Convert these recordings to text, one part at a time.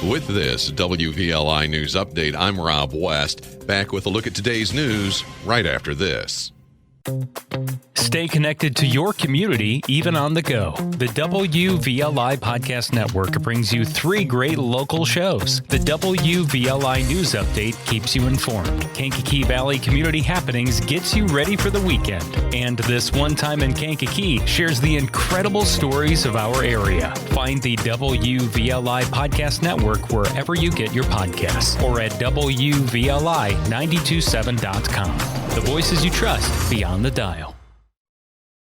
With this WVLI News Update, I'm Rob West, back with a look at today's news right after this. Stay connected to your community, even on the go. The WVLI Podcast Network brings you 3 great local shows. The WVLI News Update keeps you informed. Kankakee Valley Community Happenings gets you ready for the weekend. And This One Time in Kankakee shares the incredible stories of our area. Find the WVLI Podcast Network wherever you get your podcasts or at WVLI927.com. The voices you trust beyond the dial.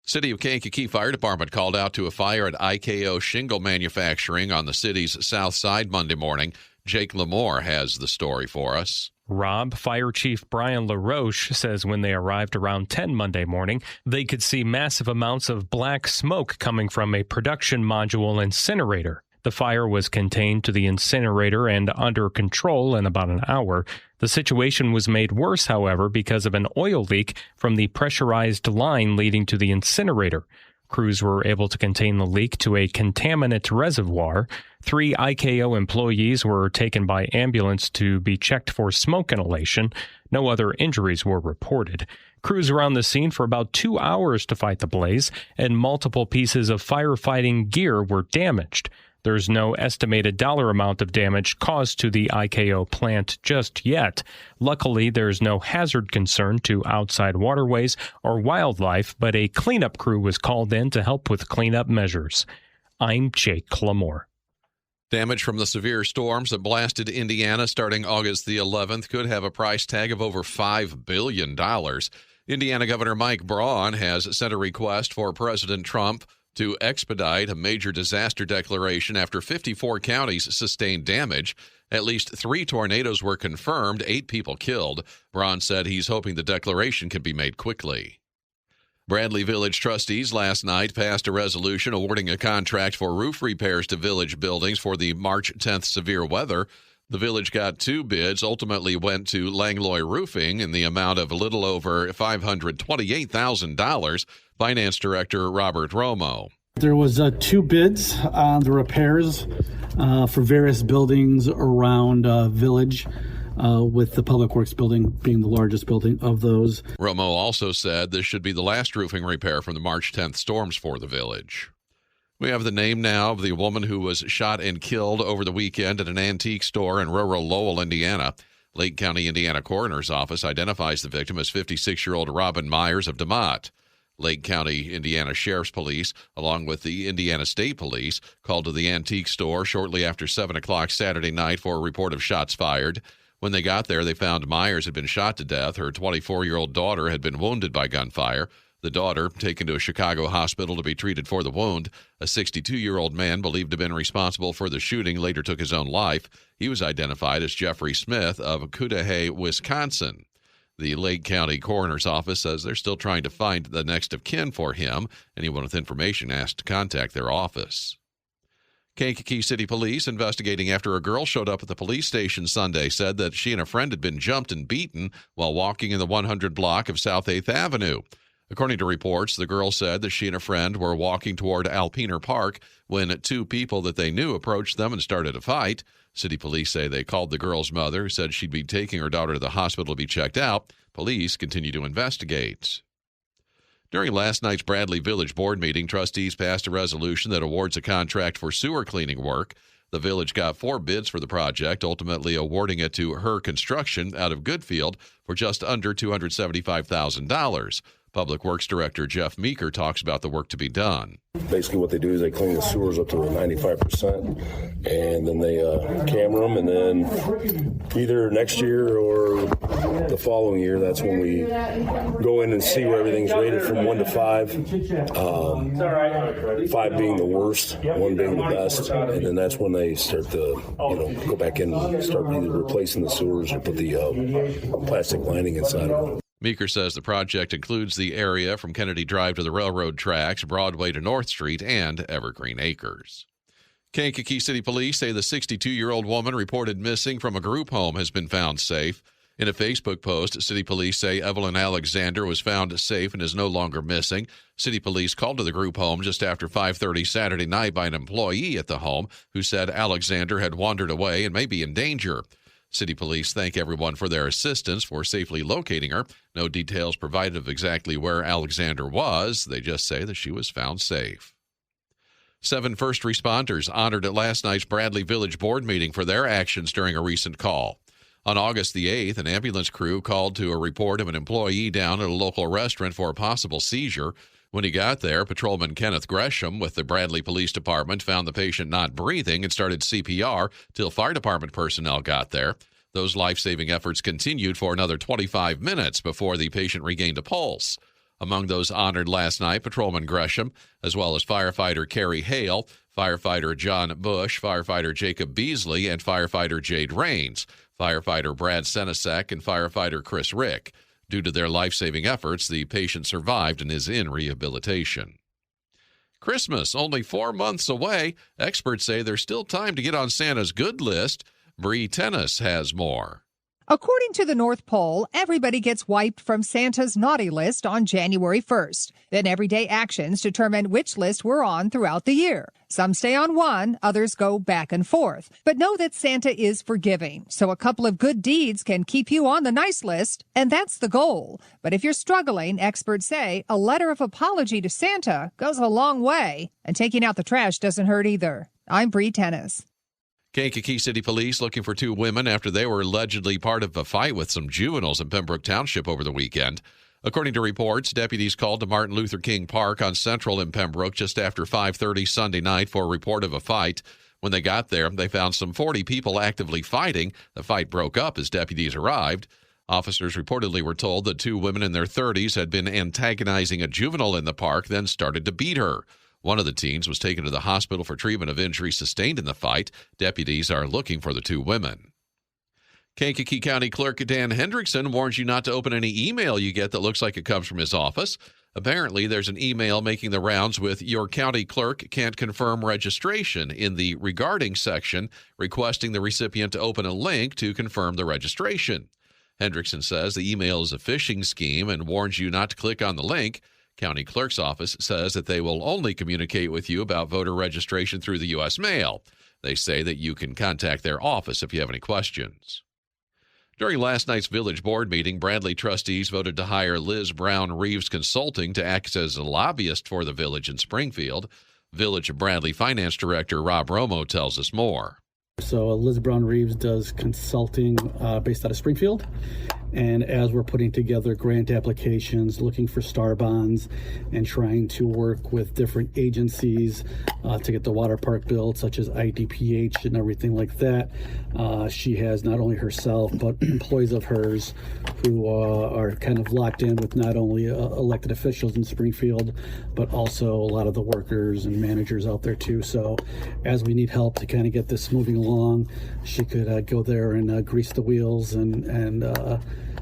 City of Kankakee Fire Department called out to a fire at IKO Shingle Manufacturing on the city's south side Monday morning. Jake Lamore has the story for us. Rob, Fire Chief Brian LaRoche says when they arrived around 10 Monday morning, they could see massive amounts of black smoke coming from a production module incinerator. The fire was contained to the incinerator and under control in about an hour. The situation was made worse, however, because of an oil leak from the pressurized line leading to the incinerator. Crews were able to contain the leak to a contaminant reservoir. 3 IKO employees were taken by ambulance to be checked for smoke inhalation. No other injuries were reported. Crews were on the scene for about 2 hours to fight the blaze, and multiple pieces of firefighting gear were damaged. There's no estimated dollar amount of damage caused to the IKO plant just yet. Luckily, there's no hazard concern to outside waterways or wildlife, but a cleanup crew was called in to help with cleanup measures. I'm Jake Lamore. Damage from the severe storms that blasted Indiana starting August the 11th could have a price tag of over $5 billion. Indiana Governor Mike Braun has sent a request for President Trump to expedite a major disaster declaration after 54 counties sustained damage. At least 3 tornadoes were confirmed, 8 people killed. Braun said he's hoping the declaration can be made quickly. Bradley Village trustees last night passed a resolution awarding a contract for roof repairs to village buildings for the March 10th severe weather. The village got 2 bids, ultimately went to Langlois Roofing in the amount of a little over $528,000. Finance Director Robert Romo. There was 2 bids on the repairs for various buildings around Village, with the Public Works building being the largest building of those. Romo also said this should be the last roofing repair from the March 10th storms for the village. We have the name now of the woman who was shot and killed over the weekend at an antique store in rural Lowell, Indiana. Lake County, Indiana Coroner's Office identifies the victim as 56-year-old Robin Myers of DeMott. Lake County, Indiana Sheriff's Police, along with the Indiana State Police, called to the antique store shortly after 7 o'clock Saturday night for a report of shots fired. When they got there, they found Myers had been shot to death. Her 24-year-old daughter had been wounded by gunfire. The daughter taken to a Chicago hospital to be treated for the wound. A 62-year-old man believed to have been responsible for the shooting later took his own life. He was identified as Jeffrey Smith of Cudahy, Wisconsin. The Lake County Coroner's Office says they're still trying to find the next of kin for him. Anyone with information asked to contact their office. Kankakee City Police, investigating after a girl showed up at the police station Sunday, said that she and a friend had been jumped and beaten while walking in the 100 block of South 8th Avenue. According to reports, the girl said that she and a friend were walking toward Alpiner Park when 2 people that they knew approached them and started a fight. City police say they called the girl's mother, said she'd be taking her daughter to the hospital to be checked out. Police continue to investigate. During last night's Bradley Village Board meeting, trustees passed a resolution that awards a contract for sewer cleaning work. The village got 4 bids for the project, ultimately awarding it to Her Construction out of Goodfield for just under $275,000. Public Works Director Jeff Meeker talks about the work to be done. Basically what they do is they clean the sewers up to 95%, and then they camera them, and then either next year or the following year, that's when we go in and see where everything's rated from 1 to 5. 5 being the worst, 1 being the best, and then that's when they start to go back in and start either replacing the sewers or put the plastic lining inside of them. Meeker says the project includes the area from Kennedy Drive to the railroad tracks, Broadway to North Street, and Evergreen Acres. Kankakee City Police say the 62-year-old woman reported missing from a group home has been found safe. In a Facebook post, city police say Evelyn Alexander was found safe and is no longer missing. City police called to the group home just after 5:30 Saturday night by an employee at the home who said Alexander had wandered away and may be in danger. City police thank everyone for their assistance for safely locating her. No details provided of exactly where Alexander was. They just say that she was found safe. 7 first responders honored at last night's Bradley Village Board meeting for their actions during a recent call. On August the 8th, an ambulance crew called to a report of an employee down at a local restaurant for a possible seizure. When he got there, Patrolman Kenneth Gresham with the Bradley Police Department found the patient not breathing and started CPR till fire department personnel got there. Those life-saving efforts continued for another 25 minutes before the patient regained a pulse. Among those honored last night, Patrolman Gresham, as well as firefighter Carrie Hale, firefighter John Bush, firefighter Jacob Beasley, and firefighter Jade Rains, firefighter Brad Senesek, and firefighter Chris Rick. Due to their life-saving efforts, the patient survived and is in rehabilitation. Christmas, only 4 months away. Experts say there's still time to get on Santa's good list. Bree Tennis has more. According to the North Pole, everybody gets wiped from Santa's naughty list on January 1st. Then everyday actions determine which list we're on throughout the year. Some stay on one, others go back and forth. But know that Santa is forgiving, so a couple of good deeds can keep you on the nice list, and that's the goal. But if you're struggling, experts say a letter of apology to Santa goes a long way, and taking out the trash doesn't hurt either. I'm Bree Tennis. Kankakee City Police looking for 2 women after they were allegedly part of a fight with some juveniles in Pembroke Township over the weekend. According to reports, deputies called to Martin Luther King Park on Central in Pembroke just after 5:30 Sunday night for a report of a fight. When they got there, they found some 40 people actively fighting. The fight broke up as deputies arrived. Officers reportedly were told that 2 women in their 30s had been antagonizing a juvenile in the park, then started to beat her. One of the teens was taken to the hospital for treatment of injuries sustained in the fight. Deputies are looking for the 2 women. Kankakee County Clerk Dan Hendrickson warns you not to open any email you get that looks like it comes from his office. Apparently, there's an email making the rounds with "Your county clerk can't confirm registration" in the regarding section, requesting the recipient to open a link to confirm the registration. Hendrickson says the email is a phishing scheme and warns you not to click on the link. County Clerk's office says that they will only communicate with you about voter registration through the U.S. mail. They say that you can contact their office if you have any questions. During last night's village board meeting, Bradley trustees voted to hire Liz Brown Reeves Consulting to act as a lobbyist for the village in Springfield. Village of Bradley Finance Director Rob Romo tells us more. So Liz Brown Reeves does consulting based out of Springfield. And as we're putting together grant applications, looking for star bonds, and trying to work with different agencies to get the water park built, such as IDPH and everything like that, she has not only herself, but employees of hers who are kind of locked in with not only elected officials in Springfield, but also a lot of the workers and managers out there too. So as we need help to kind of get this moving along, she could go there and grease the wheels and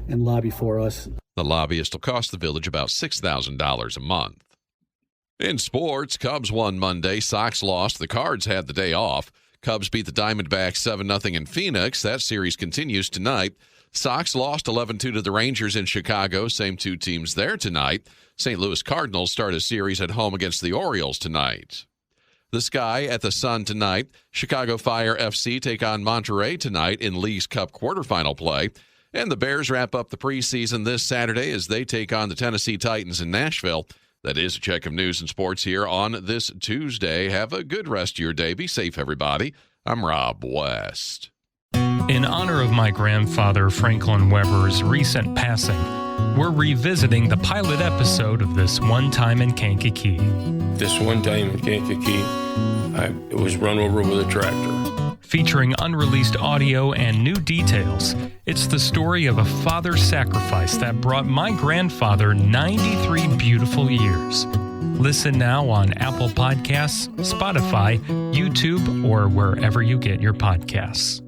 lobby for us. The lobbyist will cost the village about $6,000 a month. In sports, Cubs won Monday. Sox lost. The Cards had the day off. Cubs beat the Diamondbacks 7-0 in Phoenix. That series continues tonight. Sox lost 11-2 to the Rangers in Chicago. Same 2 teams there tonight. St. Louis Cardinals start a series at home against the Orioles tonight. The Sky at the Sun tonight. Chicago Fire FC take on Monterey tonight in League's Cup quarterfinal play. And the Bears wrap up the preseason this Saturday as they take on the Tennessee Titans in Nashville. That is a check of news and sports here on this Tuesday. Have a good rest of your day. Be safe, everybody. I'm Rob West. In honor of my grandfather, Franklin Weber's recent passing, we're revisiting the pilot episode of This One Time in Kankakee. This one time in Kankakee, I was run over with a tractor. Featuring unreleased audio and new details, it's the story of a father's sacrifice that brought my grandfather 93 beautiful years. Listen now on Apple Podcasts, Spotify, YouTube, or wherever you get your podcasts.